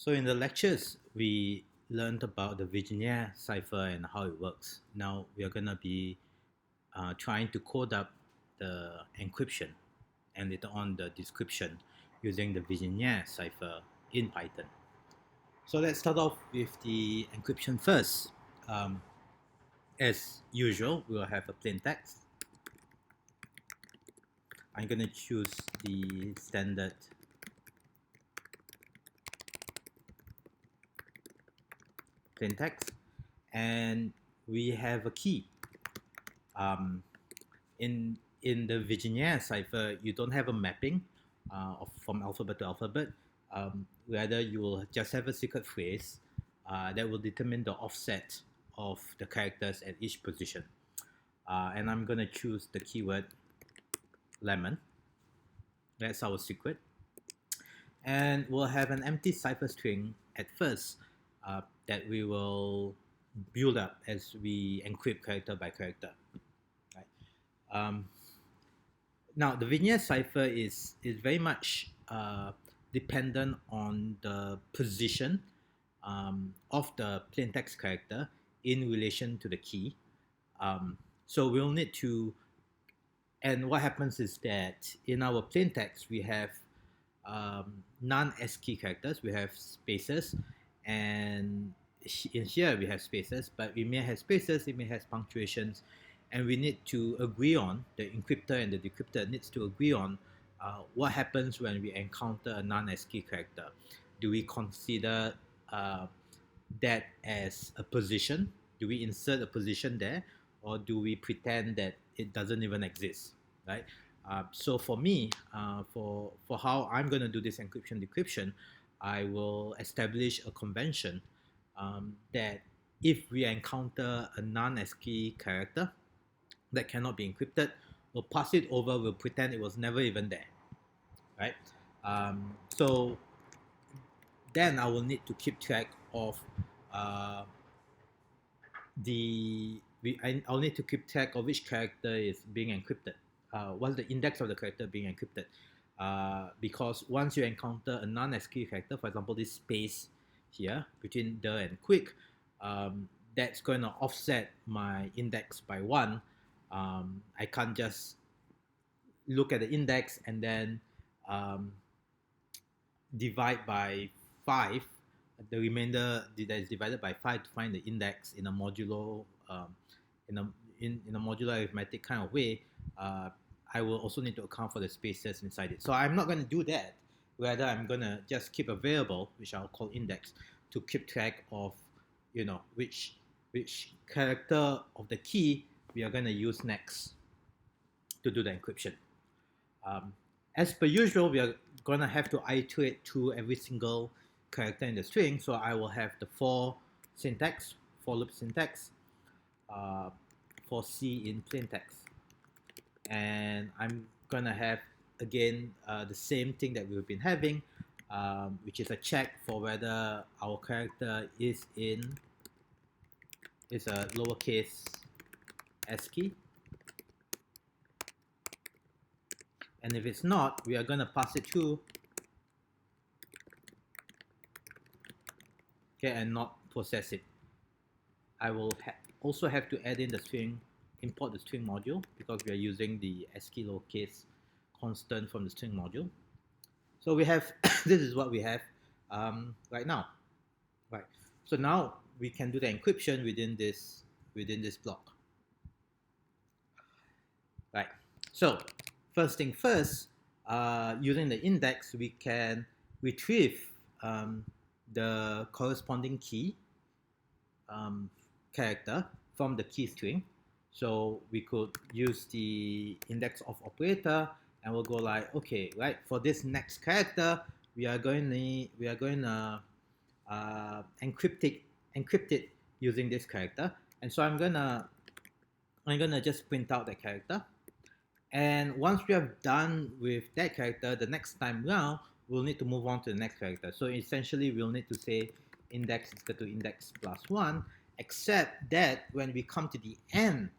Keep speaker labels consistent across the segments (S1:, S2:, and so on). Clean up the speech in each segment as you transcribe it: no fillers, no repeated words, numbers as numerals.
S1: So in the lectures, we learned about the Vigenere cipher and how it works. Now we are going to be trying to code up the encryption and later on the description using the Vigenere cipher in Python. So let's start off with the encryption first. As usual, we'll have a plain text. I'm going to choose the standard plain text, and we have a key. In the Vigenere cipher, you don't have a mapping from alphabet to alphabet. Rather, you will just have a secret phrase that will determine the offset of the characters at each position. And I'm going to choose the keyword lemon. That's our secret. And we'll have an empty cipher string at first that we will build up as we encrypt character by character. Right? Now, the Vigenere cipher is very much dependent on the position of the plaintext character in relation to the key. So we'll need to, and what happens is that in our plaintext we have non-ASCII characters, we have spaces, and in here we have spaces, but we may have spaces, it may have punctuations, and we need to agree on, the encryptor and the decryptor needs to agree on what happens when we encounter a non-ASCII character. Do we consider that as a position? Do we insert a position there, or do we pretend that it doesn't even exist, right? So for me, for how I'm going to do this encryption decryption, I will establish a convention that if we encounter a non-ASCII character that cannot be encrypted, we'll pass it over, we'll pretend it was never even there, right? So then I will need to keep track of I'll need to keep track of which character is being encrypted. What's the index of the character being encrypted? Because once you encounter a non-ASCII character, for example, this space here between the and quick, that's going to offset my index by 1. I can't just look at the index and then divide by 5, the remainder that is divided by 5 to find the index in a modulo in a modular arithmetic kind of way. I will also need to account for the spaces inside it. So I'm not going to do that. Rather, I'm going to just keep a variable, which I'll call index, to keep track of, which character of the key we are going to use next to do the encryption. As per usual, we are going to have to iterate through every single character in the string. So I will have the for syntax, for loop syntax, for C in plaintext. And I'm going to have, again, the same thing that we've been having, which is a check for whether our character is a lowercase ASCII. And if it's not, we are going to pass it through, okay, and not process it. I will also have to add in the string, import the string module, because we are using the ASCII lowercase constant from the string module. So we have, this is what we have right now. Right. So now we can do the encryption within this block. Right. So first thing first, using the index, we can retrieve the corresponding key character from the key string. So we could use the index of operator, and we'll go like, okay, right, for this next character, we are going to encrypt it using this character. And so I'm gonna just print out that character. And once we are done with that character, the next time round, we'll need to move on to the next character. So essentially, we'll need to say index is equal to index plus 1, except that when we come to the end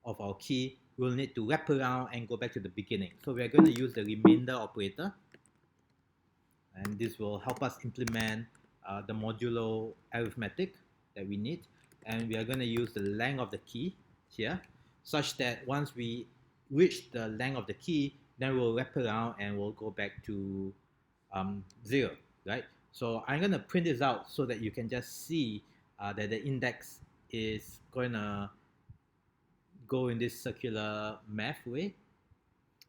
S1: of our key, we'll need to wrap around and go back to the beginning. So we're going to use the remainder operator, and this will help us implement the modulo arithmetic that we need, and we are going to use the length of the key here, such that once we reach the length of the key, then we'll wrap around and we'll go back to 0, right? So I'm going to print this out so that you can just see that the index is going to go in this circular math way.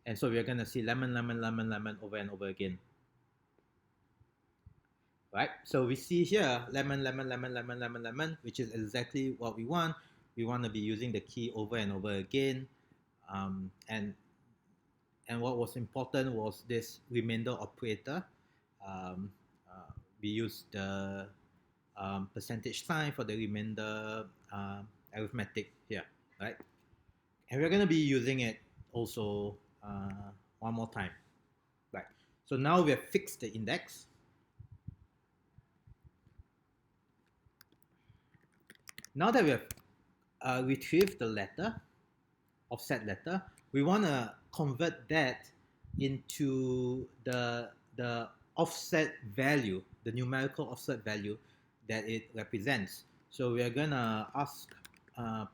S1: And so we're going to see lemon, lemon, lemon, lemon over and over again. Right? So we see here lemon, lemon, lemon, lemon, lemon, lemon, which is exactly what we want. We want to be using the key over and over again. And what was important was this remainder operator. We use the percentage sign for the remainder arithmetic here, right? And we're going to be using it also one more time, right? So now we have fixed the index. Now that we have retrieved the letter, offset letter, we want to convert that into the offset value, the numerical offset value that it represents. So we are going to ask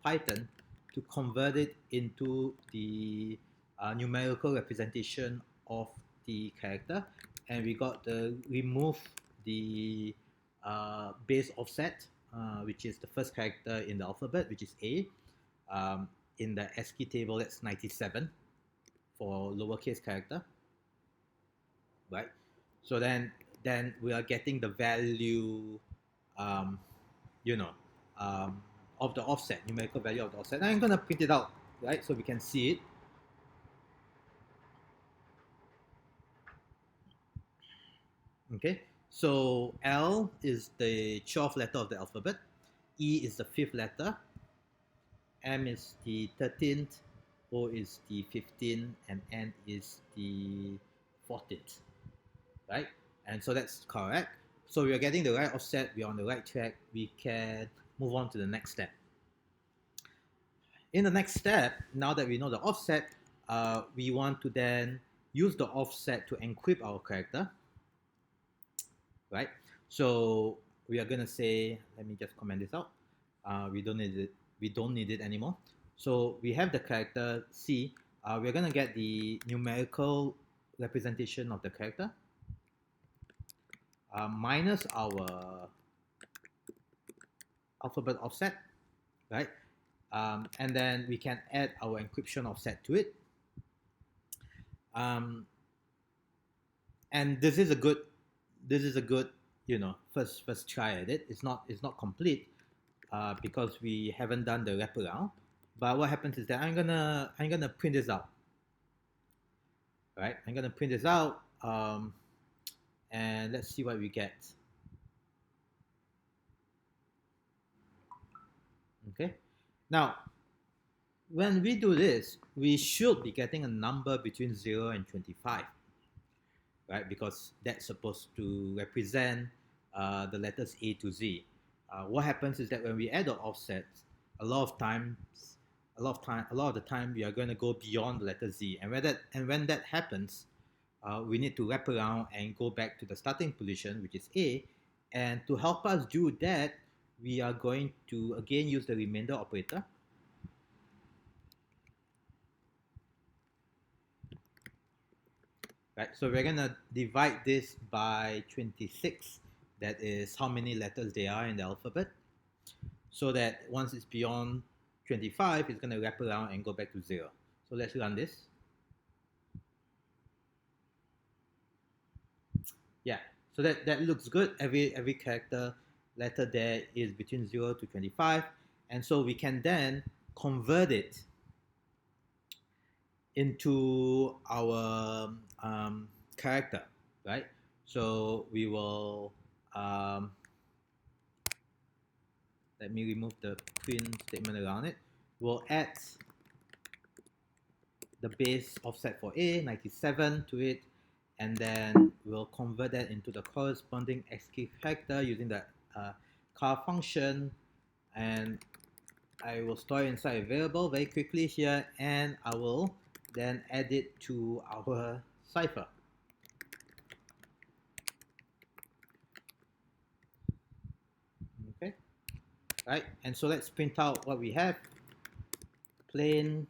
S1: Python to convert it into the numerical representation of the character, and we got to remove the base offset, which is the first character in the alphabet, which is A. In the ASCII table, that's 97 for lowercase character, right? So then we are getting the value, of the offset, numerical value of the offset. And I'm going to print it out, right, so we can see it. Okay, so L is the 12th letter of the alphabet, E is the 5th letter, M is the 13th, O is the 15th, and N is the 14th, right? And so that's correct. So we are getting the right offset, we're on the right track, we can move on to the next step. In the next step, now that we know the offset, we want to then use the offset to encrypt our character, right? So we are going to say, let me just comment this out. We don't need it anymore. So we have the character C. We're going to get the numerical representation of the character minus our alphabet offset, right? And then we can add our encryption offset to it. And this is a good, first try at it. It's not complete because we haven't done the wraparound. But what happens is that I'm gonna print this out. Right? I'm gonna print this out, and let's see what we get. Okay. Now, when we do this, we should be getting a number between 0 and 25, right? Because that's supposed to represent the letters A to Z. What happens is that when we add the offsets, a lot of the time, we are going to go beyond the letter Z, and when that happens, we need to wrap around and go back to the starting position, which is A. And to help us do that, we are going to again use the remainder operator. Right, so we're gonna divide this by 26. That is how many letters there are in the alphabet. So that once it's beyond 25, it's gonna wrap around and go back to 0. So let's run this. Yeah, so that looks good. Every character letter there is between 0 to 25, and so we can then convert it into our character, right? So we will let me remove the print statement around it. We'll add the base offset for A, 97, to it, and then we'll convert that into the corresponding ASCII character using the car function, and I will store it inside a variable very quickly here, and I will then add it to our cipher. right? And so let's print out what we have. Plain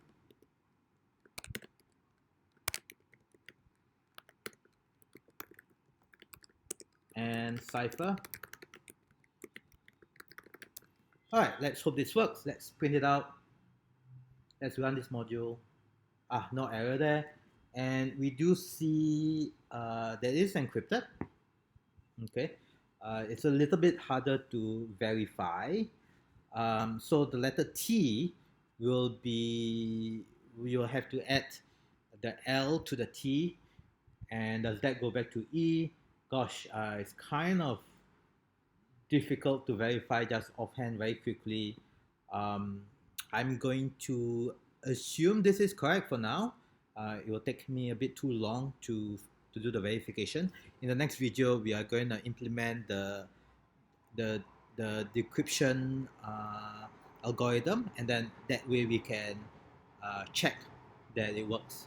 S1: and Cipher. All right, let's hope this works. Let's print it out. Let's run this module. No error there. And we do see that is encrypted. Okay, it's a little bit harder to verify. So the letter T will be, we will have to add the L to the T. And does that go back to E? Gosh, it's kind of difficult to verify just offhand very quickly. Um, I'm going to assume this is correct for now. It will take me a bit too long to do the verification. In the next video, we are going to implement the, the decryption algorithm, and then that way we can check that it works.